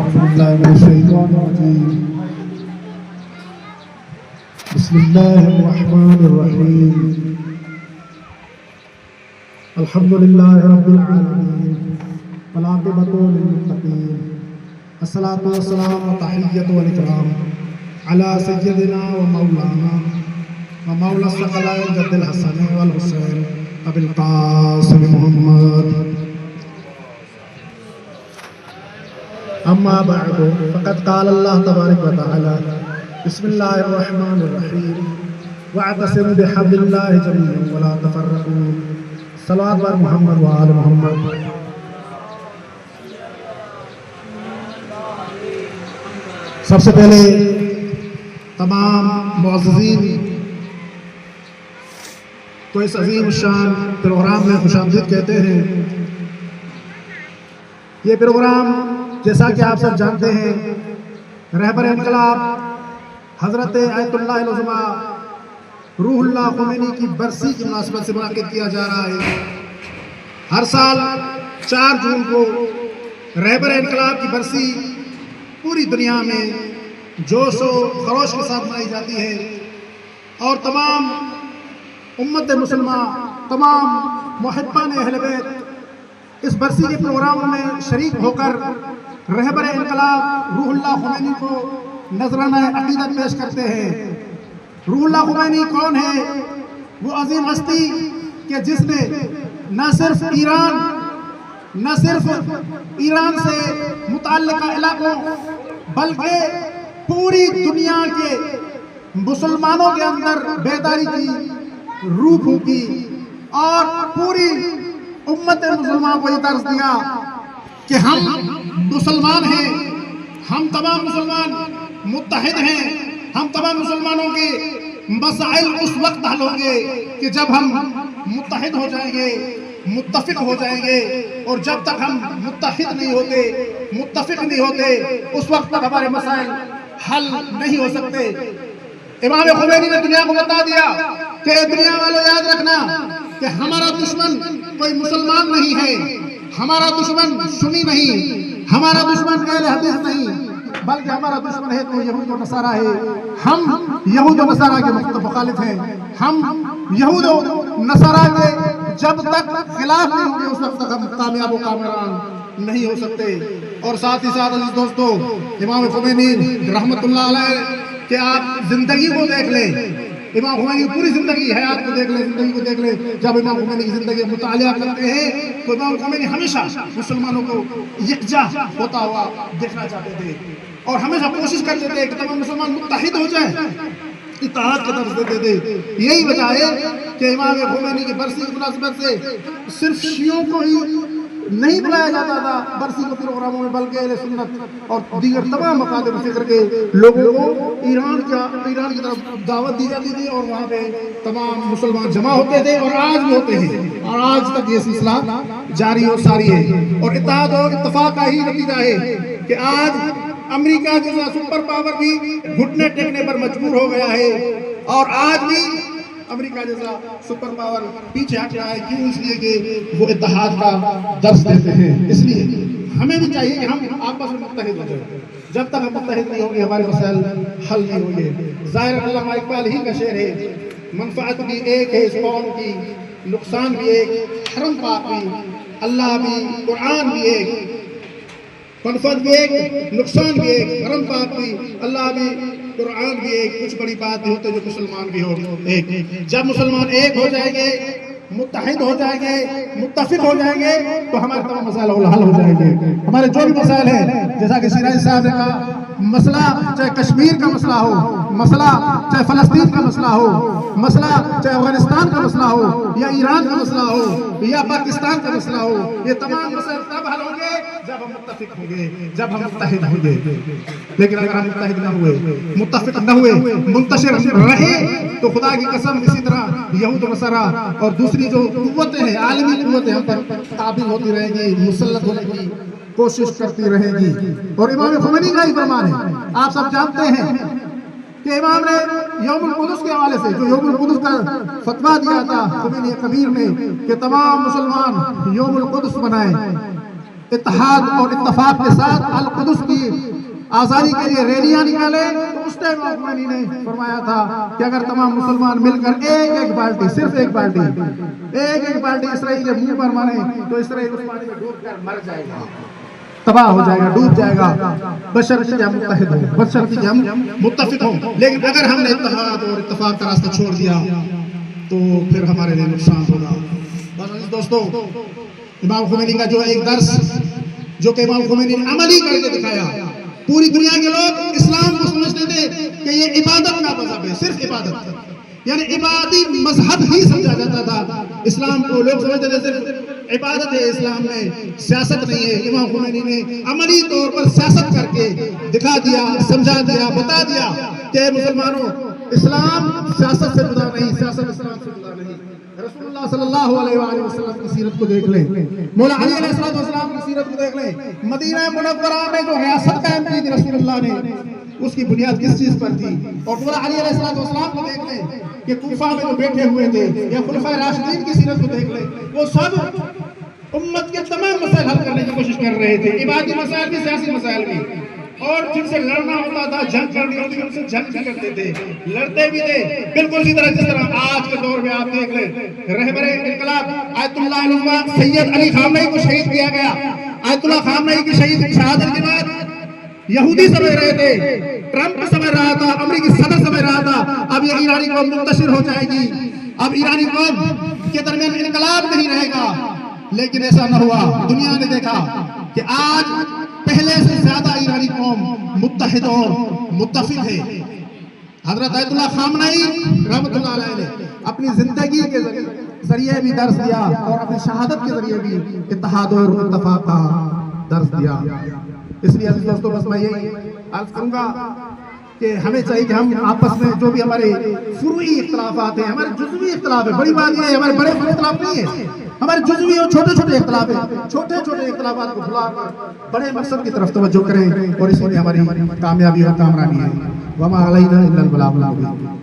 أعوذ بالله من الشيطان الرجيم. بسم الله الرحمن الرحيم. الحمد لله رب العالمين والعاقبة للمتقين. الصلاة والسلام والتحية والإكرام على سيدنا ومولانا ومولى الثقلين جد الحسن والحسين أبي القاسم محمد. أما بعد فقد قال الله تبارك وتعالى بسم الله الرحمن الرحيم واعتصموا بحبل الله جميعا ولا تفرقوا. صلوات بر محمد وآل محمد. سب سے پہلے تمام معززین کو اس عظیم الشان پروگرام میں خوش آمدید کہتے ہیں. یہ پروگرام جیسا کہ آپ سب جانتے ہیں رہبر انقلاب حضرت آیت اللہ العظمیٰ روح اللہ خمینی کی برسی کی مناسبت سے منعقد کیا جا رہا ہے. ہر سال 4 جون کو رہبر انقلاب کی برسی پوری دنیا میں جوش و خروش کے ساتھ منائی جاتی ہے اور تمام امت مسلمہ تمام محبان اہل بیت اس برسی کے پروگرام میں شریک ہو کر رہبر انقلاب روح اللہ خمینی کو نذرانہ عقیدت پیش کرتے ہیں. روح اللہ خمینی کون ہے؟ وہ عظیم ہستی کہ جس نے نہ صرف ایران سے متعلقہ علاقوں بلکہ پوری دنیا کے مسلمانوں کے اندر بیداری کی روح پھونکی اور پوری امت مسلمان کو یہ درس دیا کہ ہم مسلمان ہیں، ہم تمام مسلمان متحد ہیں. ہم تمام مسلمانوں کے مسائل اس وقت حل ہوں گے کہ جب ہم متحد ہو جائیں گے، متفق ہو جائیں گے. اور جب تک ہم متحد نہیں ہوتے، متفق نہیں ہوتے، اس وقت تک ہمارے مسائل حل نہیں ہو سکتے. امام خمینی نے دنیا کو بتا دیا کہ دنیا والوں یاد رکھنا کہ ہمارا دشمن کوئی مسلمان نہیں ہے، ہمارا دشمن سنی نہیں، ہمارا دشمن اہل حدیث نہیں، بلکہ ہمارا دشمن ہے تو یہود و نصارہ ہے. ہم یہود و نصارہ کے مخالف ہیں. ہم یہود و نصارہ کے جب تک خلاف نہیں ہوں گے اس وقت تک ہم کامیاب و کامران نہیں ہو سکتے. اور ساتھ ہی ساتھ عزیز دوستو، امام خمینی رحمت اللہ علیہ کہ آپ زندگی کو دیکھ لیں، امام خمینی کی پوری زندگی حیات کو دیکھ لیں، زندگی کو دیکھ لیں. جب امام خمینی کی زندگی مطالعہ کرتے ہیں تو امام خمینی ہمیشہ مسلمانوں کو یکجا ہوتا ہوا دیکھنا چاہتے تھے اور ہمیشہ کوشش کرتے تھے کہ تمام مسلمان متحد ہو جائیں، اتحاد کا درس دیتے تھے. یہی وجہ ہے کہ امام خمینی کی برسی کی مناسبت سے صرف شیعوں کو ہی نہیں بلایا جاتا تھا برسی کے پروگراموں میں، بلکہ اہل سنت اور دیگر تمام مقاصد فکر کے لوگوں کو ایران کی طرف دعوت دی جاتی تھی اور وہاں پہ تمام مسلمان جمع ہوتے تھے اور آج بھی ہوتے ہیں اور آج تک یہ سلسلہ جاری اور ساری ہے. اور اتحاد اور اتفاق کا ہی نتیجہ ہے کہ آج امریکہ جیسا سپر پاور بھی گھٹنے ٹیکنے پر مجبور ہو گیا ہے اور آج بھی امریکہ جیسا سپر پاور پیچھے ہٹ رہا ہے. کیوں؟ اس لیے کہ وہ اتحاد کا درس دیتے ہیں. اس لیے ہمیں بھی چاہیے کہ ہم آپس میں متحد ہو جائیں. جب تک ہم متحد نہیں ہوں گے ہمارے مسائل حل نہیں ہوں گے. ظاہر علامہ اقبال ہی کا شعر ہے، منفعت بھی ایک ہے اس قوم کی، نقصان بھی ایک، حرم پاک بھی، اللہ بھی، قرآن بھی ایک. منفعت بھی ایک، نقصان بھی ایک، حرم پاک بھی، اللہ بھی، قرآن بھی ایک. کچھ بڑی بات نہیں ہوتے جو مسلمان بھی ہو ایک. جب مسلمان ایک ہو جائیں گے، متحد ہو جائیں گے، متفق ہو جائیں گے تو ہمارے تمام مسائل حل ہو جائیں گے. ہمارے جو بھی مسائل ہیں جیسا کہ شیرازی صاحب نے کہا، مسئلہ چاہے کشمیر کا مسئلہ ہو، مسئلہ چاہے فلسطین کا مسئلہ ہو، مسئلہ چاہے افغانستان کا مسئلہ ہو یا ایران کا مسئلہ ہو یا پاکستان کا مسئلہ ہو، یہ تمام مسائل تب حل ہوں گے جب ہم متفق ہوں گے، جب ہم متحد ہوں گے. لیکن اگر ہم متحد نہ ہوئے، متفق نہ ہوئے، منتشر رہے تو خدا کی قسم اسی طرح یہود و نصارہ اور دوسری جو قوتیں ہیں، عالمی قوتیں ہم پر قابل ہوتی رہیں گی، مسلط ہونے کی کوشش کرتی رہیں گی. اور امام خمینی کا ہی فرمان ہے. آپ سب جانتے ہیں کہ امام نے یوم القدس کے حوالے سے جو یوم القدس کا فتویٰ دیا تھا خمینی کبیر نے کہ تمام مسلمان یوم القدس منائیں. اتحاد اور اتفاق کے ساتھ القدس کی آزادی کے لیے ریلیاں نکالے، تو اس ٹائم خمینی نے فرمایا تھا کہ اگر تمام مسلمان مل کر ایک بالٹی، صرف ایک بالٹی اسرائیل کے منہ پر مارے تو اسرائیل اس پانی میں ڈوب کر مر جائے گا، تباہ ہو جائے گا، ڈوب جائے گا، بشرطے کہ ہم متحد ہوں، بشرطے کہ ہم متفق ہوں۔ لیکن اگر ہم نے اتحاد اور اتفاق کا راستہ چھوڑ دیا تو پھر ہمارے لیے نقصان ہوگا۔ بس عزیز دوستو، امام خمینی کا جو ایک درس جو کہ امام خمینی نے عملی کر کے دکھایا، پوری دنیا کے لوگ اسلام کو سمجھتے تھے کہ یہ عبادت کا مذہب ہے، صرف عبادت، یعنی عبادی مذہب ہی سمجھا جاتا تھا اسلام کو، لوگ سمجھتے تھے صرف عبادت ہے اسلام میں، سیاست نہیں ہے۔ امام خمینی نے عملی طور پر سیاست کر کے دکھا دیا، سمجھا دیا، بتا دیا کہ مسلمانوں، اسلام سیاست سے جدا نہیں، سیاست اسلام سے جدا نہیں۔ رسول اللہ صلی اللہ علیہ وآلہ وسلم کی سیرت کو دیکھ لیں، مولا علی علیہ السلام کی سیرت کو دیکھ لیں، مدینہ منورہ میں جو ریاست قائم کی تھی رسول اللہ نے، اس کی بنیاد کس چیز پر تھی؟ اور مولا علی علیہ السلام کو دیکھ لیں کہ کوفہ میں جو بیٹھے ہوئے تھے، یا خلفائے راشدین کی سیرت کو دیکھ لیں، وہ سب امت کے تمام مسائل حل کرنے کی کوشش کر رہے تھے، عبادی مسائل بھی، سیاسی مسائل بھی، اور جن سے لڑنا ہوتا تھا، جنگ کرنی ہوتی تھی، ان سے جنگ بھی کرتے تھے، لڑتے بھی تھے، بالکل اسی طرح جس طرح آج کے دور میں آپ دیکھ لیں، رہبر انقلاب آیت اللہ علمہ سید علی خامنئی کو شہید کیا گیا۔ آیت اللہ خامنئی کی شہادت کے بعد یہودی سمجھ رہے تھے، ٹرمپ سمجھ رہا تھا، امریکی صدر سمجھ رہا تھا اب یہ ایرانی قوم منتشر ہو جائے گی، اب ایرانی قوم کے درمیان انقلاب نہیں رہے گا، لیکن ایسا نہ ہوا۔ دنیا نے دیکھا کہ آج پہلے سے زیادہ ایرانی قوم متحد اور متفق ہے۔ حضرت آیت اللہ خامنئی رحمت اللہ علیہ نے اپنی زندگی کے ذریعے بھی درس دیا اور اپنی شہادت کے ذریعے بھی اتحاد اور اتفاق کا درس دیا۔ اس لیے عزیز دوستو، بس میں یہی عرض کروں گا کہ ہمیں چاہیے کہ ہم آپس میں جو بھی ہمارے فروعی اختلافات ہیں، ہمارے جزوی اختلاف ہیں، بڑی بات یہ ہے ہمارے بڑے اختلاف نہیں ہیں، ہمارے جزوی اور چھوٹے چھوٹے اختلاف ہیں، چھوٹے چھوٹے اختلافات کو بھلا کر بڑے مقصد کی طرف توجہ کریں، اور اس میں ہماری کامیابی اور کامرانی ہے۔ وما علینا الا البلاغ المبین۔